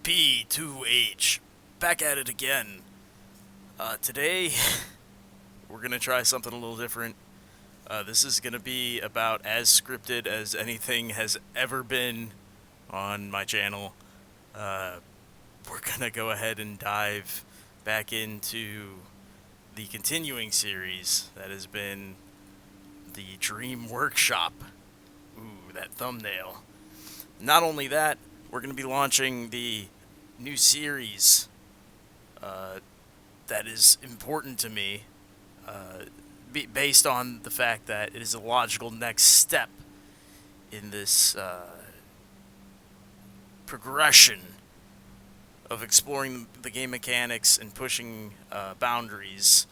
P2H, back at it again. Today, we're going to try something a little different. This is going to be about as scripted as anything has ever been on my channel. We're going to go ahead and dive back into the continuing series that has been the Dream Workshop. Ooh, that thumbnail. Not only that, we're going to be launching the new series that is important to me, based on the fact that it is a logical next step in this progression of exploring the game mechanics and pushing boundaries.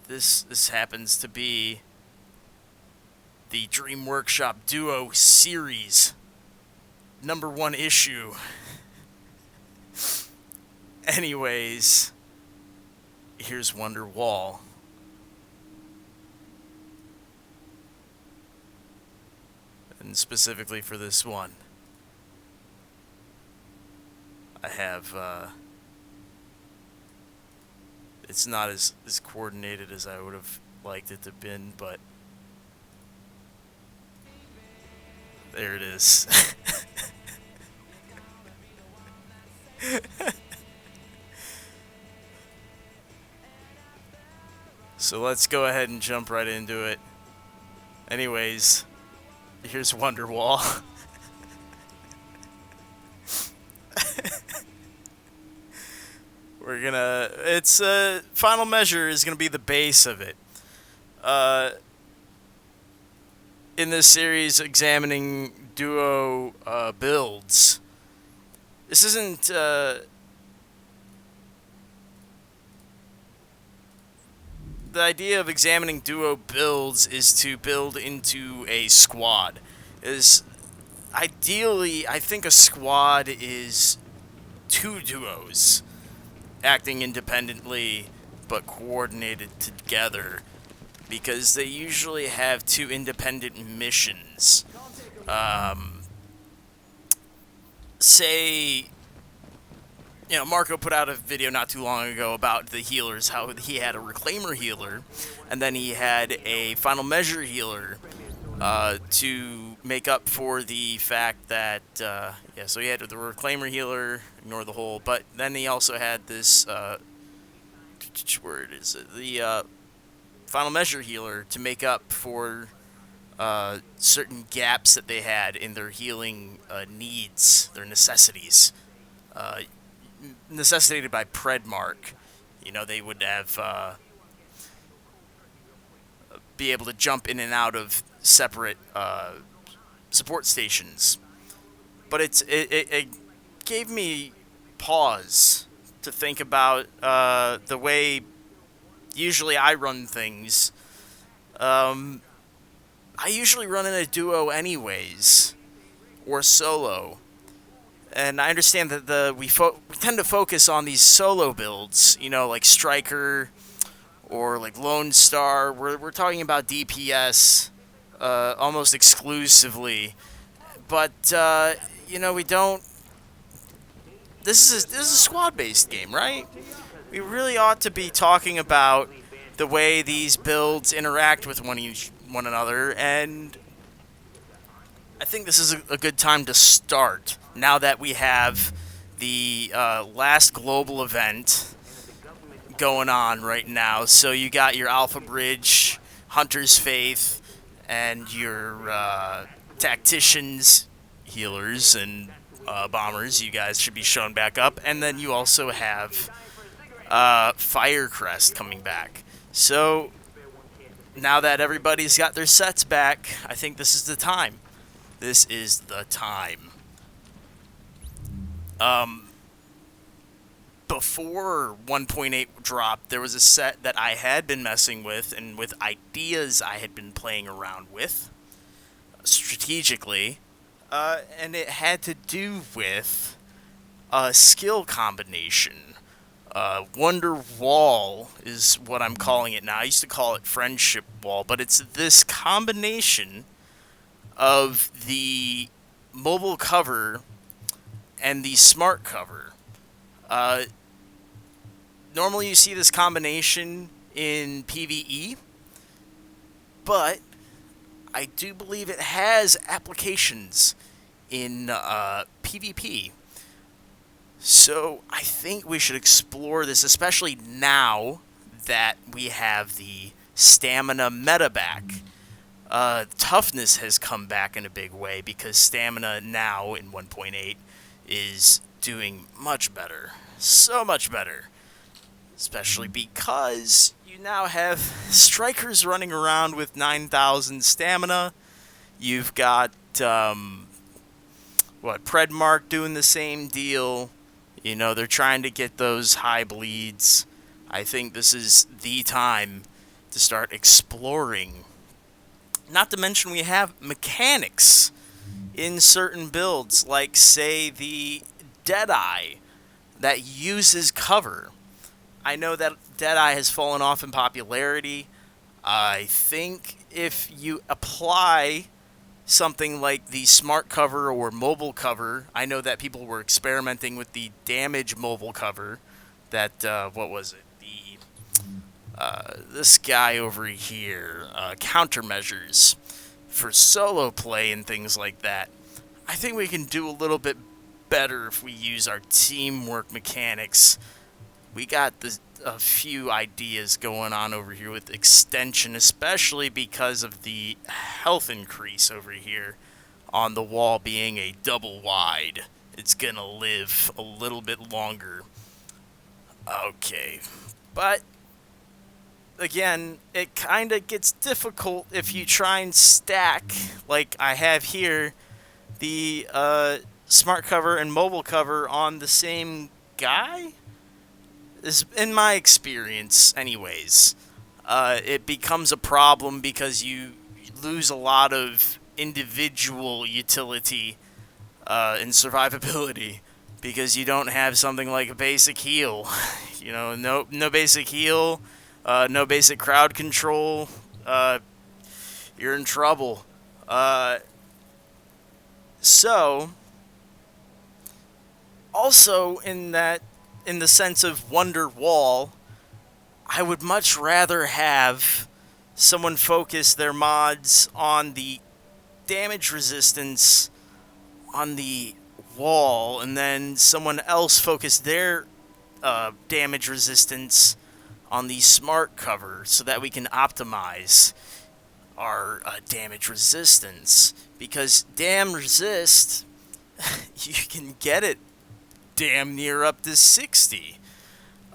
This happens to be the Dream Workshop Duo series, #1 issue. Anyways, here's WonderWall. And specifically for this one, I have, it's not as coordinated as I would have liked it to have been, but there it is. So let's go ahead and jump right into it. Anyways, here's WonderWall. It's Final Measure is gonna be the base of it. In this series, examining duo builds. This isn't the idea of examining duo builds is to build into a squad. Ideally, I think a squad is 2 duos acting independently but coordinated together, because they usually have 2 independent missions. Say, Marco put out a video not too long ago about the healers, how he had a Reclaimer healer, and then he had a Final Measure healer to make up for the fact that, so he had the Reclaimer healer, ignore the whole, but then he also had this, the Final Measure healer to make up for certain gaps that they had in their healing needs, their necessities. Necessitated by Predmark. They would have be able to jump in and out of separate support stations. But it gave me pause to think about the way usually I run things. I usually run in a duo anyways, or solo. And I understand that we tend to focus on these solo builds, like Striker or like Lone Star. We're talking about DPS almost exclusively, but we don't. This is a squad-based game, right? We really ought to be talking about the way these builds interact with one another, and I think this is a good time to start, now that we have the last global event going on right now. So you got your Alpha Bridge, Hunter's Faith, and your Tacticians, Healers, and Bombers. You guys should be shown back up. And then you also have Firecrest coming back. So now that everybody's got their sets back, I think this is the time. This is the time. Before 1.8 dropped, there was a set that I had been messing with, and with ideas I had been playing around with strategically, and it had to do with a skill combination. WonderWall is what I'm calling it now. I used to call it Friendship Wall, but it's this combination of the mobile cover and the smart cover. Uh, Normally you see this combination in PvE, but I do believe it has applications in PvP. So I think we should explore this, especially now that we have the stamina meta back. Toughness has come back in a big way because stamina now in 1.8 is doing much better. So much better. Especially because you now have strikers running around with 9,000 stamina. You've got, Predmark doing the same deal. You know, they're trying to get those high bleeds. I think this is the time to start exploring. Not to mention we have mechanics in certain builds, like, say, the Deadeye that uses cover. I know that Deadeye has fallen off in popularity. I think if you apply something like the smart cover or mobile cover, I know that people were experimenting with the damage mobile cover. That, what was it? This guy over here, countermeasures for solo play and things like that. I think we can do a little bit better if we use our teamwork mechanics. We got a few ideas going on over here with extension, especially because of the health increase over here on the wall being a double wide. It's gonna live a little bit longer. Okay, but again, it kind of gets difficult if you try and stack, like I have here, the smart cover and mobile cover on the same guy. In my experience, anyways, it becomes a problem because you lose a lot of individual utility and survivability because you don't have something like a basic heal. You know, no basic heal, no basic crowd control. You're in trouble. So, also in the sense of WonderWall, I would much rather have someone focus their mods on the damage resistance on the wall, and then someone else focus their damage resistance on the smart cover, so that we can optimize our damage resistance. Because damn resist, you can get it damn near up to 60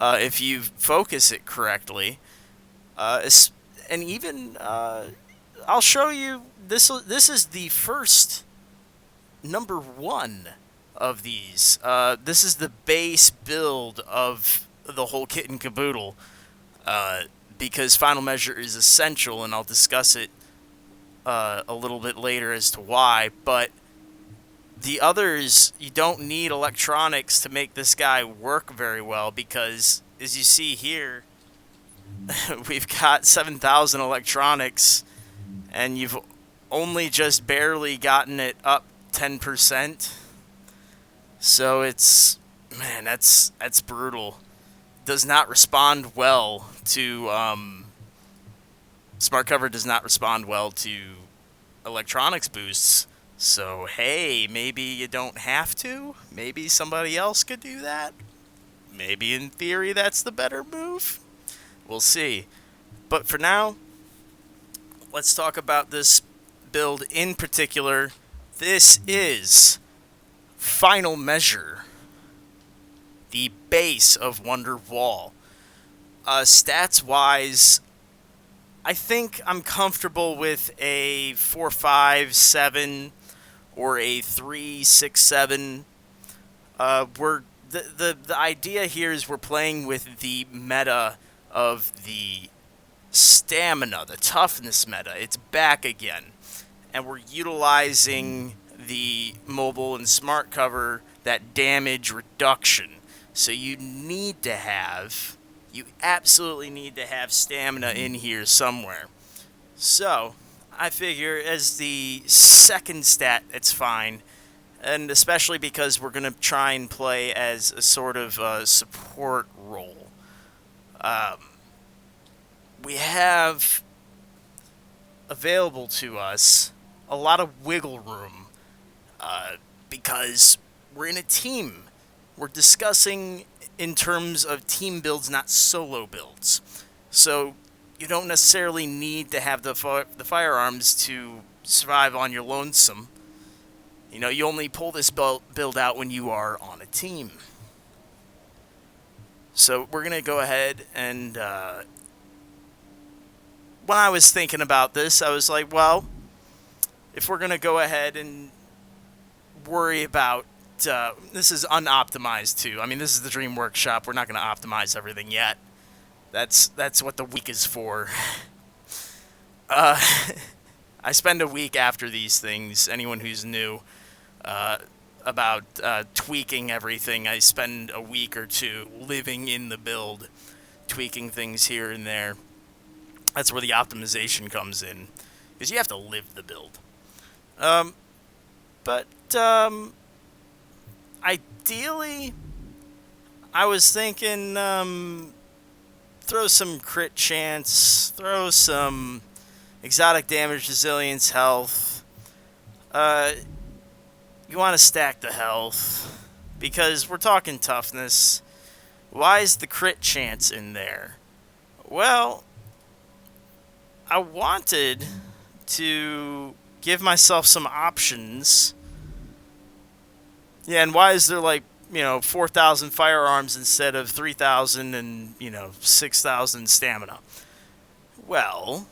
if you focus it correctly. And even I'll show you this. This is the first number 1 of these. This is the base build of the whole kit and caboodle, because final measure is essential, and I'll discuss it a little bit later as to why. But the others, you don't need electronics to make this guy work very well, because as you see here, we've got 7,000 electronics, and you've only just barely gotten it up 10%. So it's, man, that's brutal. Does not respond well to, smart cover does not respond well to electronics boosts. So, hey, maybe you don't have to. Maybe somebody else could do that. Maybe in theory that's the better move. We'll see. But for now, let's talk about this build in particular. This is Final Measure, the base of WonderWall. Stats-wise, I think I'm comfortable with a 4.5.7 or a 3.6.7. The idea here is we're playing with the meta of the stamina, the toughness meta. It's back again, and we're utilizing the mobile and smart cover, that damage reduction. So you absolutely need to have stamina in here somewhere. So I figure as the second stat, it's fine. and especially because we're going to try and play as a sort of support role. Um, we have available to us a lot of wiggle room because we're in a team. We're discussing in terms of team builds, not solo builds. So you don't necessarily need to have the firearms to survive on your lonesome. You know, you only pull this build out when you are on a team. So we're going to go ahead and... when I was thinking about this, I was like, well, if we're going to go ahead and worry about... this is unoptimized, too. I mean, this is the Dream Workshop. We're not going to optimize everything yet. That's what the week is for. I spend a week after these things. Anyone who's new about tweaking everything, I spend a week or two living in the build, tweaking things here and there. That's where the optimization comes in, because you have to live the build. But ideally, I was thinking throw some crit chance, throw some exotic damage, resilience, health. You want to stack the health, because we're talking toughness. Why is the crit chance in there? Well, I wanted to give myself some options. Yeah, and why is there 4,000 firearms instead of 3,000 and, 6,000 stamina? Well,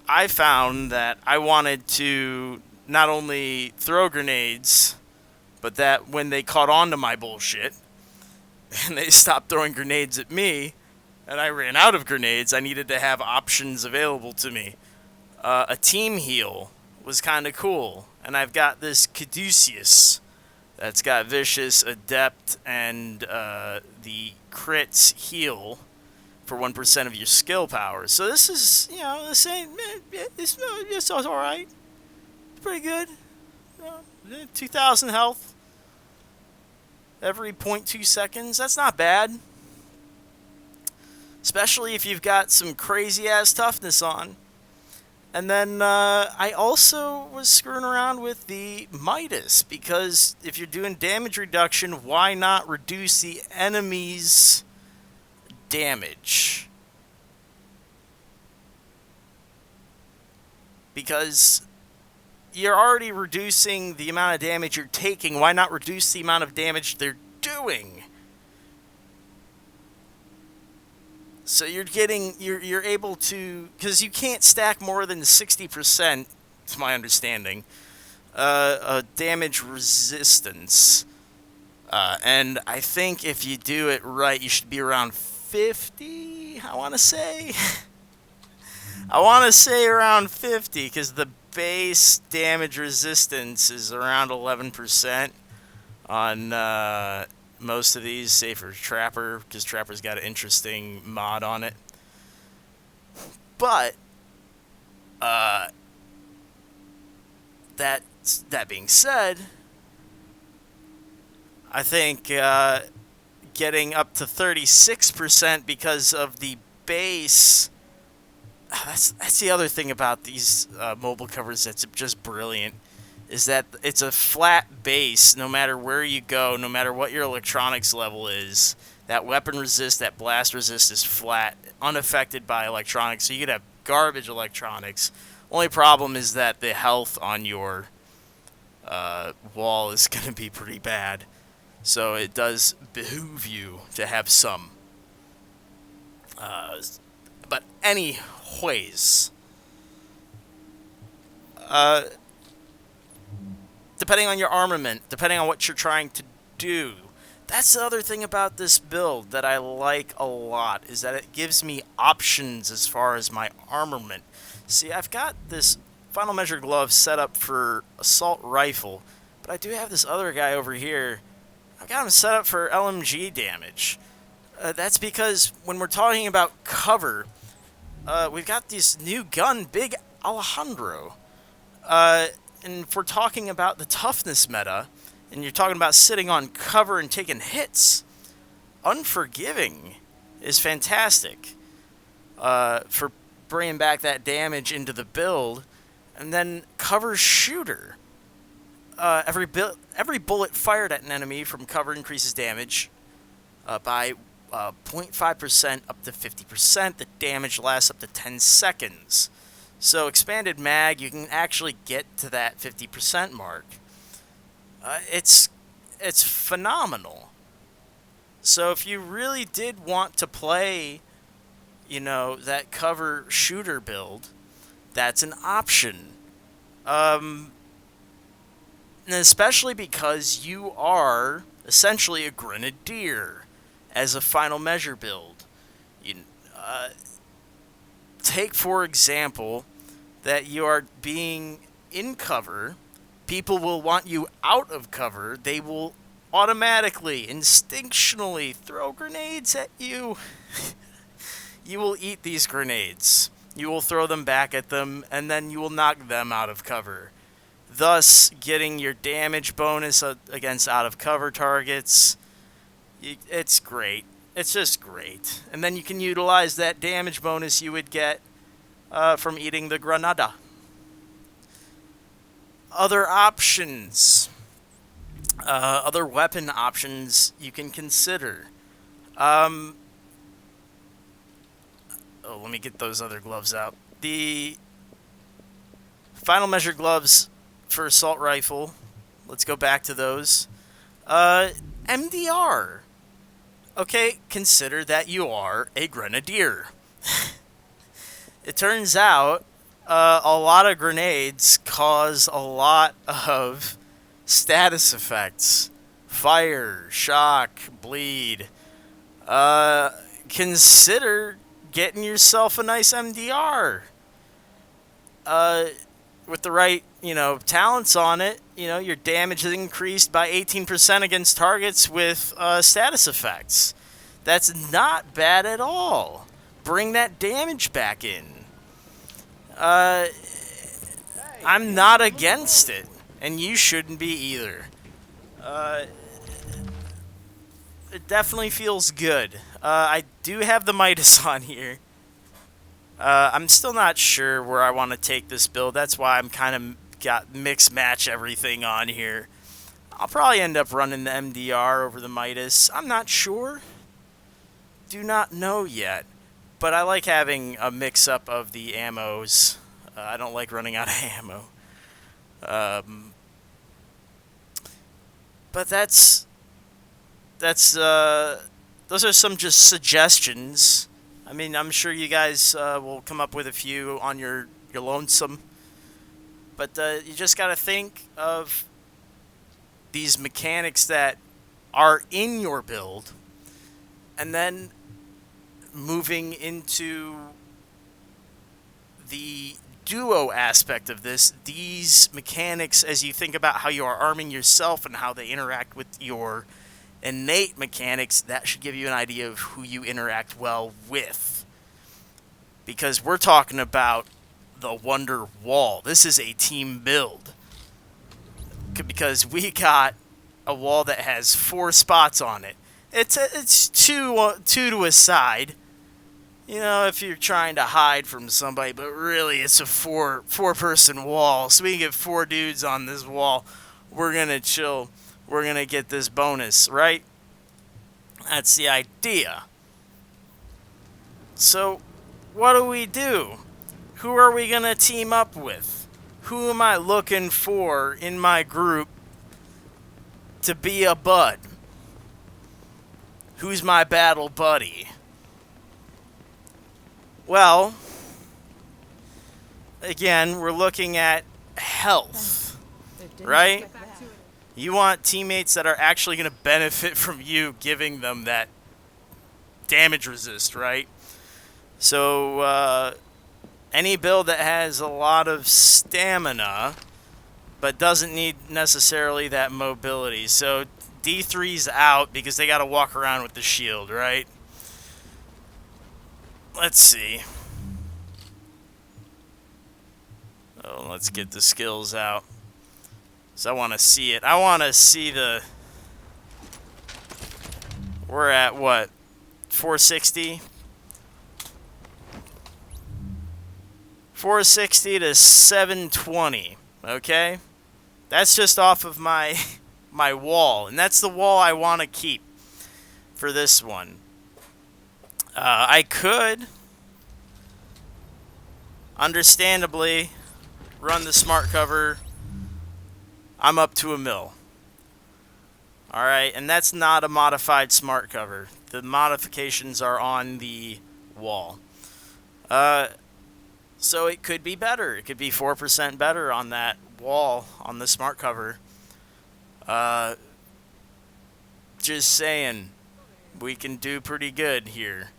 I found that I wanted to not only throw grenades, but that when they caught on to my bullshit, and they stopped throwing grenades at me, and I ran out of grenades, I needed to have options available to me. A team heal was kind of cool, and I've got this Caduceus that's got Vicious, Adept, and the crits heal for 1% of your skill power. So this is, this ain't, it's alright. It's pretty good. 2,000 health every 0.2 seconds. That's not bad. Especially if you've got some crazy-ass toughness on. And then I also was screwing around with the Midas, because if you're doing damage reduction, why not reduce the enemy's damage? Because you're already reducing the amount of damage you're taking, why not reduce the amount of damage they're doing? So you're able to, because you can't stack more than 60%, to my understanding, damage resistance. And I think if you do it right, you should be around 50, I want to say. I want to say around 50, because the base damage resistance is around 11% on most of these, save for Trapper, because Trapper's got an interesting mod on it. But that being said, I think getting up to 36% because of the base. That's the other thing about these mobile covers that's just brilliant, is that it's a flat base no matter where you go, no matter what your electronics level is. That weapon resist, that blast resist is flat, unaffected by electronics, so you could have garbage electronics. Only problem is that the health on your wall is going to be pretty bad, so it does behoove you to have some. But anyways, depending on your armament, depending on what you're trying to do, that's the other thing about this build that I like a lot, is that it gives me options as far as my armament. See, I've got this Final Measure glove set up for assault rifle, but I do have this other guy over here. I've got him set up for LMG damage. That's because when we're talking about cover, we've got this new gun, Big Alejandro. And if we're talking about the toughness meta, and you're talking about sitting on cover and taking hits, Unforgiving is fantastic for bringing back that damage into the build. And then Cover Shooter. Every bullet fired at an enemy from cover increases damage by 0.5% up to 50%. The damage lasts up to 10 seconds. So expanded mag, you can actually get to that 50% mark. It's phenomenal. So if you really did want to play, that cover shooter build, that's an option. And especially because you are essentially a grenadier as a final measure build. Take, for example, that you are being in cover. People will want you out of cover. They will automatically, instinctually throw grenades at you. You will eat these grenades. You will throw them back at them, and then you will knock them out of cover, thus getting your damage bonus against out-of-cover targets. It's great. It's just great. And then you can utilize that damage bonus you would get from eating the granada. Other options. Other weapon options you can consider. Let me get those other gloves out. The final measure gloves for assault rifle. Let's go back to those. MDR. Okay, consider that you are a grenadier. It turns out a lot of grenades cause a lot of status effects. Fire, shock, bleed. Consider getting yourself a nice MDR. With the right, talents on it, your damage is increased by 18% against targets with status effects. That's not bad at all. Bring that damage back in. I'm not against it, and you shouldn't be either. It definitely feels good. I do have the Midas on here. I'm still not sure where I want to take this build. That's why I'm kind of got mix match everything on here. I'll probably end up running the MDR over the Midas. I'm not sure. Do not know yet. But I like having a mix-up of the ammos. I don't like running out of ammo. But those are some just suggestions. I mean, I'm sure you guys will come up with a few on your lonesome. But you just got to think of these mechanics that are in your build, and then moving into the duo aspect of this, these mechanics, as you think about how you are arming yourself and how they interact with your innate mechanics, that should give you an idea of who you interact well with. Because we're talking about the WonderWall. This is a team build. Because we got a wall that has 4 spots on it. It's two to a side. If you're trying to hide from somebody, but really it's a four-person wall. So we can get 4 dudes on this wall. We're gonna chill. We're gonna get this bonus, right? That's the idea. So, what do? Who are we gonna team up with? Who am I looking for in my group to be a bud? Who's my battle buddy? Well, again, we're looking at health, right? You want teammates that are actually going to benefit from you giving them that damage resist, right? So, any build that has a lot of stamina, but doesn't need necessarily that mobility. So, D3's out because they got to walk around with the shield, right? Let's see. Oh, let's get the skills out. So I want to see it. I want to see the... We're at, what, 460? 460 to 720, okay? That's just off of my my wall, and that's the wall I want to keep for this one. I could, understandably, run the smart cover. I'm up to a mil. Alright, and that's not a modified smart cover. The modifications are on the wall. So it could be better. It could be 4% better on that wall on the smart cover. Just saying, we can do pretty good here.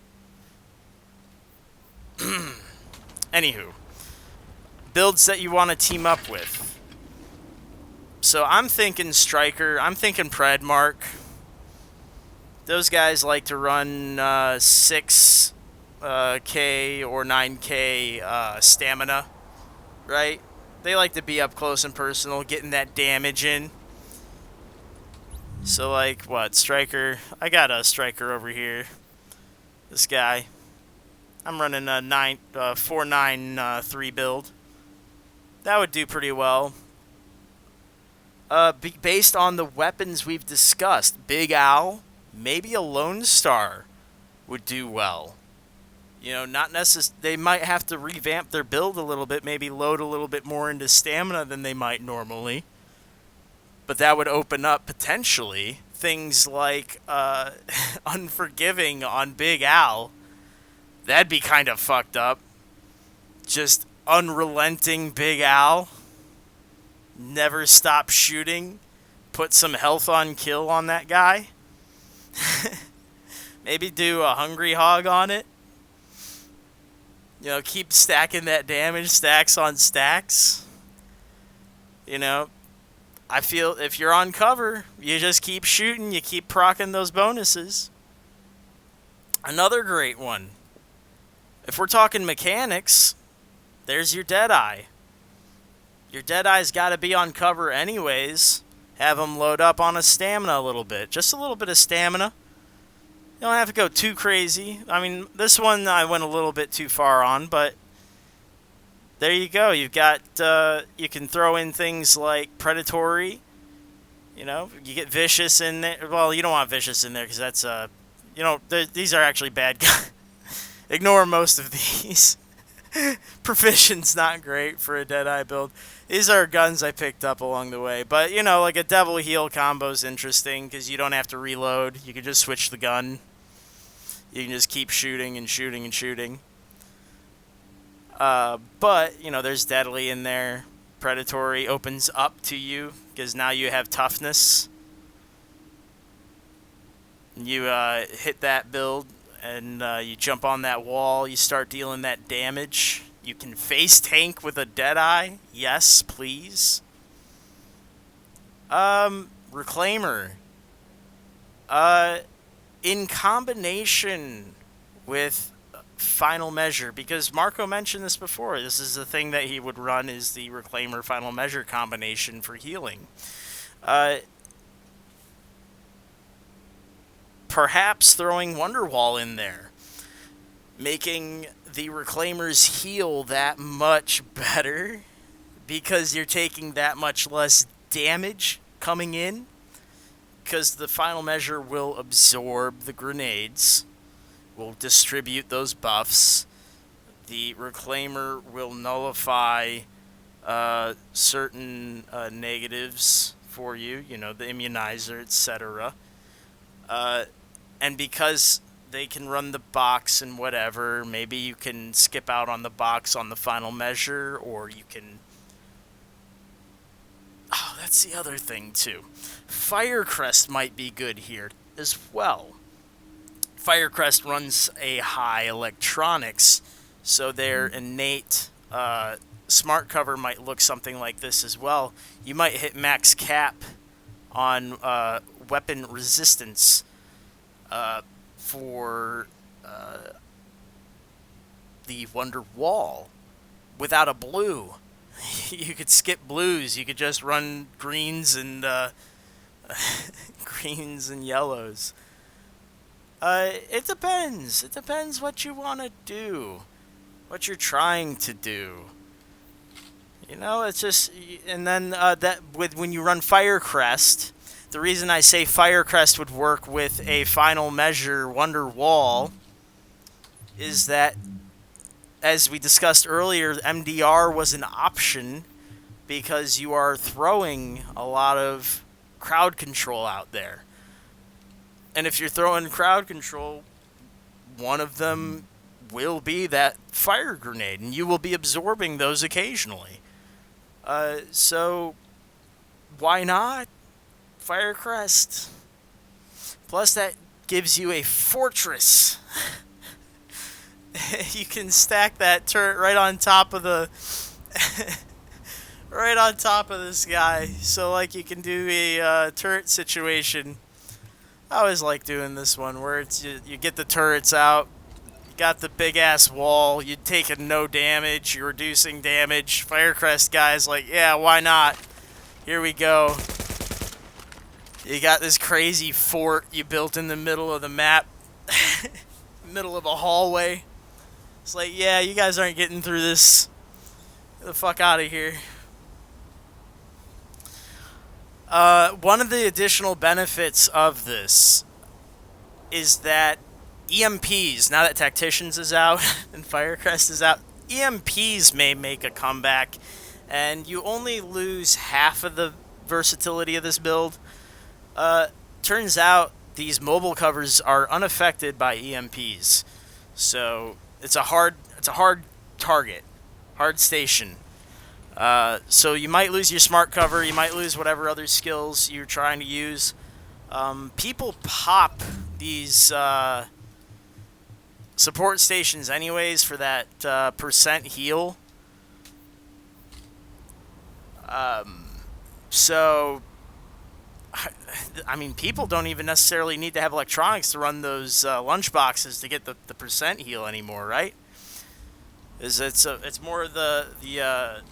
Anywho, builds that you want to team up with. So I'm thinking Striker. I'm thinking Predmark. Those guys like to run 6K or 9K stamina, right? They like to be up close and personal, getting that damage in. So, like, what? Striker. I got a Striker over here. This guy. I'm running a 4-9-3 build. That would do pretty well. Based on the weapons we've discussed, Big Owl, maybe a Lone Star would do well. You know, not necessarily. They might have to revamp their build a little bit, maybe load a little bit more into stamina than they might normally. But that would open up, potentially, things like Unforgiving on Big Al. That'd be kind of fucked up. Just unrelenting Big Al. Never stop shooting. Put some health on kill on that guy. Maybe do a Hungry Hog on it. You know, keep stacking that damage, stacks on stacks. You know, I feel if you're on cover, you just keep shooting, you keep proccing those bonuses. Another great one. If we're talking mechanics, there's your Deadeye. Your Deadeye's got to be on cover anyways. Have them load up on a stamina a little bit. Just a little bit of stamina. You don't have to go too crazy. I mean, this one I went a little bit too far on, but there you go. You've got, you can throw in things like Predatory. You know, you get Vicious in there. Well, you don't want Vicious in there because that's, you know, these are actually bad guys. Ignore most of these. Proficient's not great for a Deadeye build. These are guns I picked up along the way. But, you know, like a Devil Heal combo's interesting because you don't have to reload. You can just switch the gun. You can just keep shooting and shooting and shooting. But, you know, there's Deadly in there. Predatory opens up to you because now you have toughness. You hit that build and you jump on that wall. You start dealing that damage. You can face tank with a Deadeye. Yes, please. Reclaimer. In combination with Final Measure, because Marco mentioned this before, this is the thing that he would run is the Reclaimer Final Measure combination for healing. Perhaps throwing WonderWall in there, making the Reclaimers heal that much better because you're taking that much less damage coming in, because the Final Measure will absorb the grenades, will distribute those buffs. The Reclaimer will nullify certain negatives for you, you know, the immunizer, etc. And because they can run the box and whatever, maybe you can skip out on the box on the Final Measure, or you can... Oh, that's the other thing, too. Firecrest might be good here as well. Firecrest runs a high electronics, so their innate smart cover might look something like this as well. You might hit max cap on weapon resistance for the WonderWall without a blue. You could skip blues. You could just run greens and greens and yellows. It depends. It depends what you want to do, what you're trying to do. You know, it's just, and then that with when you run Firecrest, the reason I say Firecrest would work with a final measure WonderWall is that, as we discussed earlier, MDR was an option because you are throwing a lot of crowd control out there. And if you're throwing crowd control, one of them will be that fire grenade, and you will be absorbing those occasionally. So, why not Firecrest? Plus, that gives you a fortress. You can stack that turret right on top of the right on top of this guy. So like you can do a turret situation. I always like doing this one where it's you get the turrets out. You got the big ass wall. You're taking no damage. You're reducing damage. Firecrest guy's like, yeah, why not? Here we go. You got this crazy fort you built in the middle of the map. Middle of a hallway. It's like, yeah, you guys aren't getting through this. Get the fuck out of here. One of the additional benefits of this is that EMPs, now that Tacticians is out and Firecrest is out, EMPs may make a comeback, and you only lose half of the versatility of this build. Turns out these mobile covers are unaffected by EMPs, so it's a hard target, hard station. So you might lose your smart cover, you might lose whatever other skills you're trying to use. People pop these support stations anyways for that percent heal. So, I mean, people don't even necessarily need to have electronics to run those lunch boxes to get the percent heal anymore, right? It's more the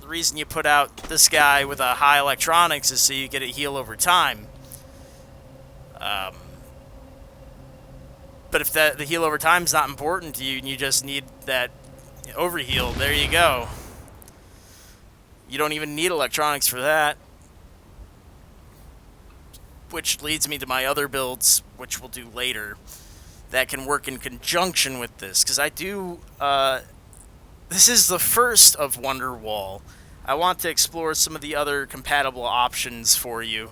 reason you put out this guy with a high electronics is so you get a heal over time. But if the heal over time is not important to you and you just need that overheal, there you go. You don't even need electronics for that. Which leads me to my other builds, which we'll do later, that can work in conjunction with this. Because I do... this is the first of WonderWall. I want to explore some of the other compatible options for you.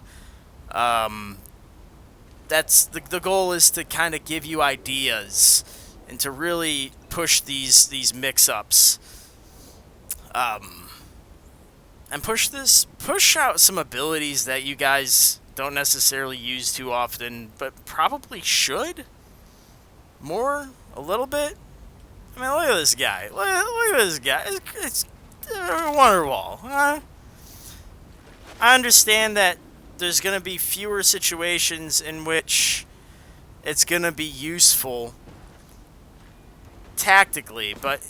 That's the goal is to kind of give you ideas and to really push these mix-ups. And push out some abilities that you guys don't necessarily use too often, but probably should more a little bit. I mean, look at this guy. Look at this guy. It's WonderWall. Huh? I understand that there's going to be fewer situations in which it's going to be useful tactically, but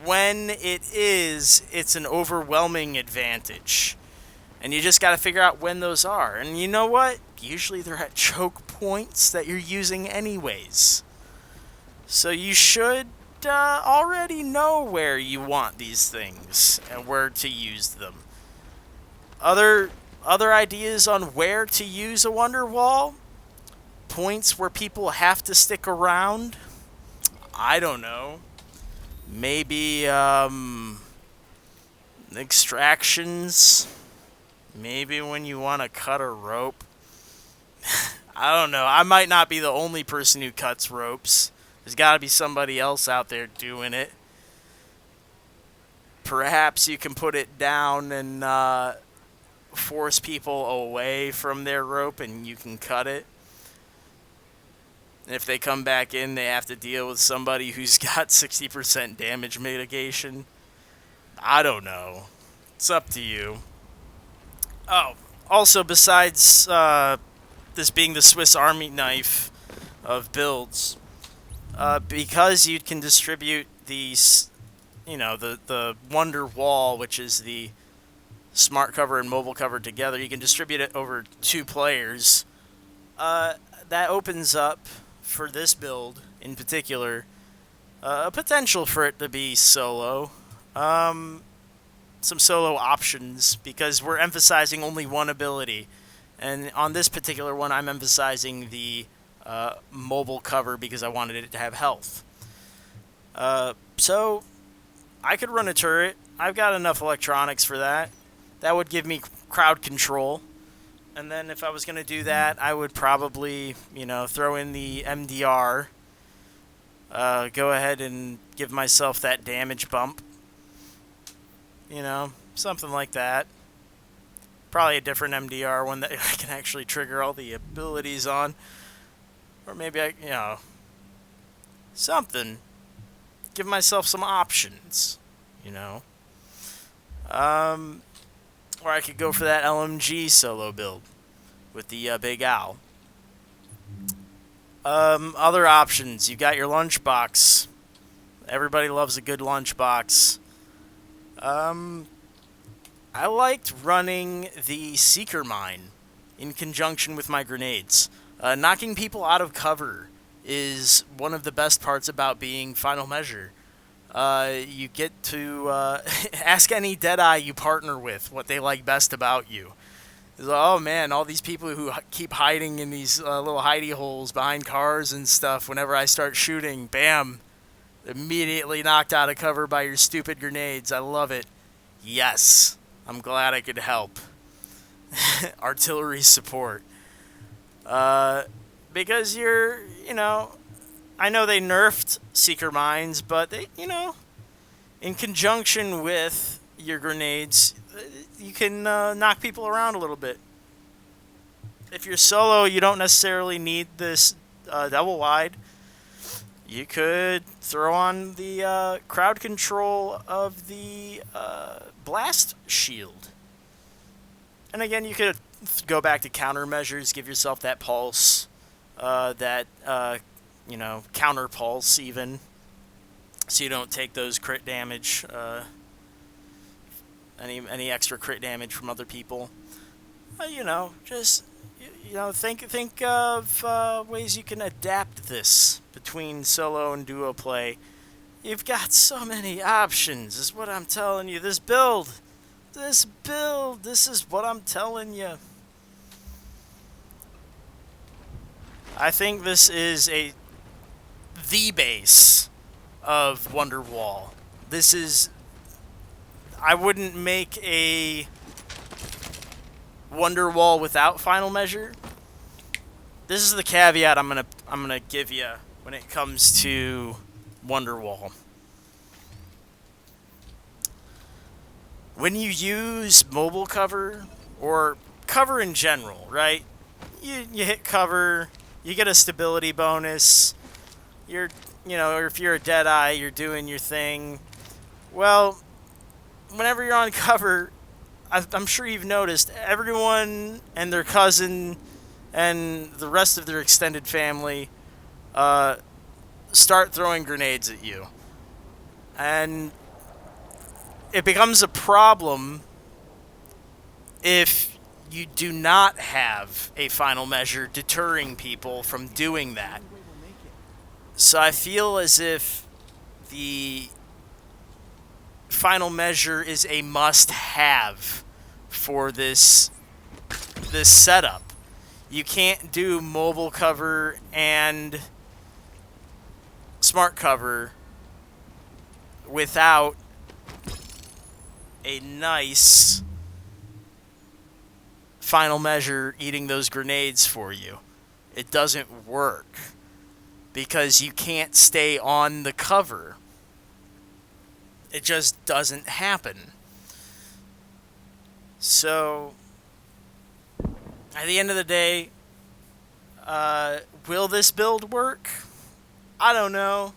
when it is, it's an overwhelming advantage. And you just got to figure out when those are. And you know what? Usually they're at choke points that you're using anyways. So you should already know where you want these things and where to use them. Other ideas on where to use a WonderWall? Points where people have to stick around? I don't know. Maybe extractions. Maybe when you want to cut a rope. I don't know. I might not be the only person who cuts ropes. There's got to be somebody else out there doing it. Perhaps you can put it down and force people away from their rope and you can cut it. And if they come back in, they have to deal with somebody who's got 60% damage mitigation. I don't know. It's up to you. Oh, also besides this being the Swiss Army knife of builds, because you can distribute these the WonderWall, which is the smart cover and mobile cover together. You can distribute it over 2 players. That opens up, for this build in particular, a potential for it to be solo. Some solo options, because we're emphasizing only one ability. And on this particular one, I'm emphasizing the mobile cover because I wanted it to have health. So, I could run a turret. I've got enough electronics for that. That would give me crowd control. And then if I was going to do that, I would probably, throw in the MDR. Go ahead and give myself that damage bump. Something like that. Probably a different MDR, one that I can actually trigger all the abilities on. Or maybe something. Give myself some options, Or I could go for that LMG solo build with the Big Owl. Other options. You've got your lunchbox. Everybody loves a good lunchbox. I liked running the Seeker Mine in conjunction with my grenades. Knocking people out of cover is one of the best parts about being Final Measure. You get to ask any Deadeye you partner with what they like best about you. It's like, oh man, all these people who keep hiding in these little hidey holes behind cars and stuff, whenever I start shooting, bam, immediately knocked out of cover by your stupid grenades. I love it. Yes, I'm glad I could help. Artillery support. Because you're, I know they nerfed Seeker Mines, but they, in conjunction with your grenades, you can knock people around a little bit. If you're solo, you don't necessarily need this double wide. You could throw on the crowd control of the blast shield. And again, you could go back to countermeasures, give yourself that pulse, that counter pulse even, so you don't take those crit damage, any extra crit damage from other people. Just think of ways you can adapt this between solo and duo play. You've got so many options, is what I'm telling you. This build, this is what I'm telling you. I think this is the base of WonderWall. I wouldn't make a WonderWall without Final Measure. This is the caveat I'm gonna give you when it comes to WonderWall. When you use mobile cover, or cover in general, right? You hit cover, you get a stability bonus. Or if you're a Deadeye, you're doing your thing. Well, whenever you're on cover, I'm sure you've noticed everyone and their cousin and the rest of their extended family start throwing grenades at you. And it becomes a problem if you do not have a Final Measure deterring people from doing that. So I feel as if the Final Measure is a must-have for this setup. You can't do mobile cover and smart cover without a nice Final Measure eating those grenades for you. It doesn't work because you can't stay on the cover. It just doesn't happen. So, at the end of the day, will this build work? I don't know.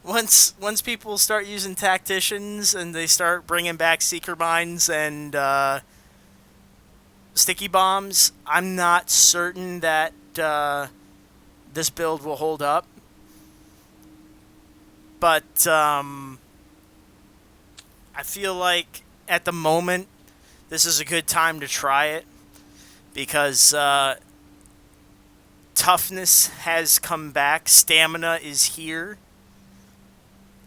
Once people start using tacticians and they start bringing back Seeker Mines and sticky bombs, I'm not certain that this build will hold up. But I feel like at the moment, this is a good time to try it because toughness has come back, stamina is here,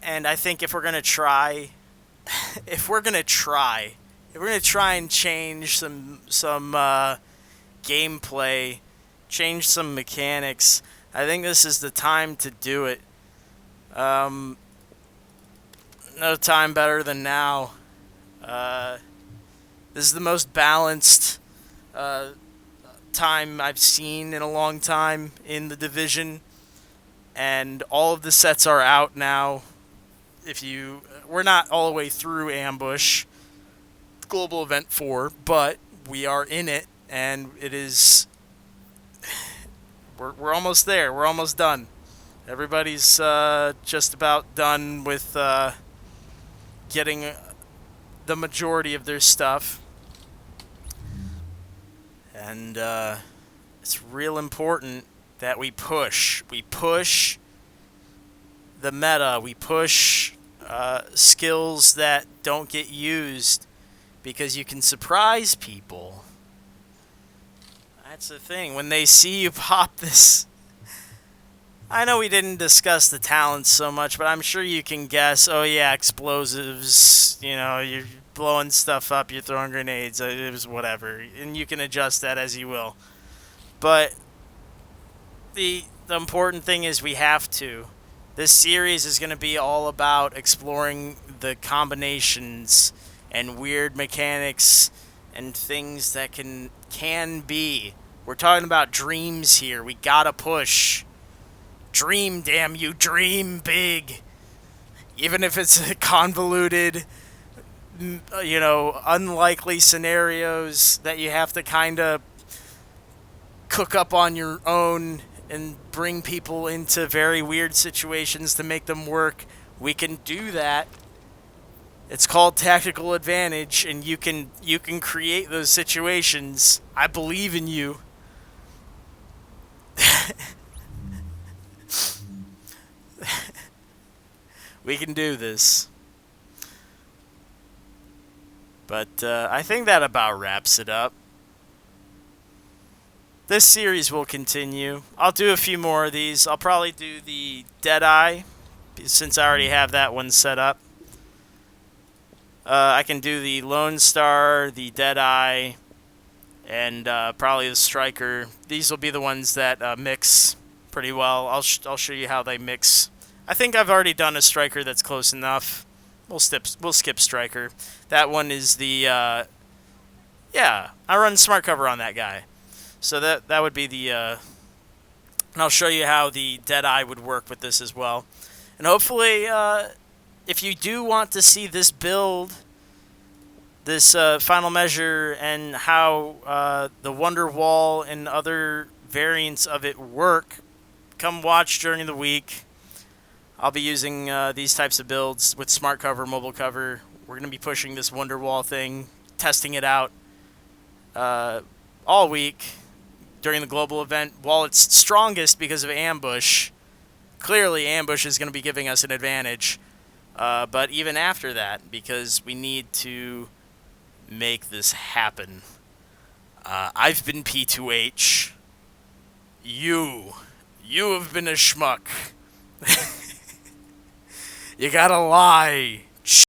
and I think if we're gonna try, if we're gonna try, if we're gonna try and change some gameplay, change some mechanics, I think this is the time to do it. Um, no time better than now. Uh, this is the most balanced uh, time I've seen in a long time in the division, and all of the sets are out now. We're not all the way through Ambush, Global Event 4, but we are in it, and it is. We're almost there. We're almost done. Everybody's just about done with getting the majority of their stuff. And it's real important that we push. We push the meta. We push skills that don't get used because you can surprise people. That's the thing. When they see you pop this... I know we didn't discuss the talents so much, but I'm sure you can guess, oh yeah, explosives, you're blowing stuff up, you're throwing grenades, it was whatever. And you can adjust that as you will. But the important thing is we have to. This series is going to be all about exploring the combinations and weird mechanics and things that can be. We're talking about dreams here. We gotta push. Dream, damn you, dream big. Even if it's convoluted, unlikely scenarios that you have to kind of cook up on your own and bring people into very weird situations to make them work. We can do that. It's called tactical advantage, and you can create those situations. I believe in you. We can do this. But I think that about wraps it up. This series will continue. I'll do a few more of these. I'll probably do the Deadeye, since I already have that one set up. I can do the Lone Star, the Deadeye, and probably the Striker. These will be the ones that mix pretty well. I'll show you how they mix. I think I've already done a Striker that's close enough. We'll skip Striker. That one is the I run Smart Cover on that guy. So that would be the and I'll show you how the Deadeye would work with this as well. And hopefully if you do want to see this build, this final measure, and how the WonderWall and other variants of it work, come watch during the week. I'll be using these types of builds with Smart Cover, Mobile Cover. We're going to be pushing this WonderWall thing, testing it out all week during the global event. While it's strongest because of Ambush, clearly Ambush is going to be giving us an advantage. But even after that, because we need to make this happen. I've been P2H. You have been a schmuck. You gotta lie.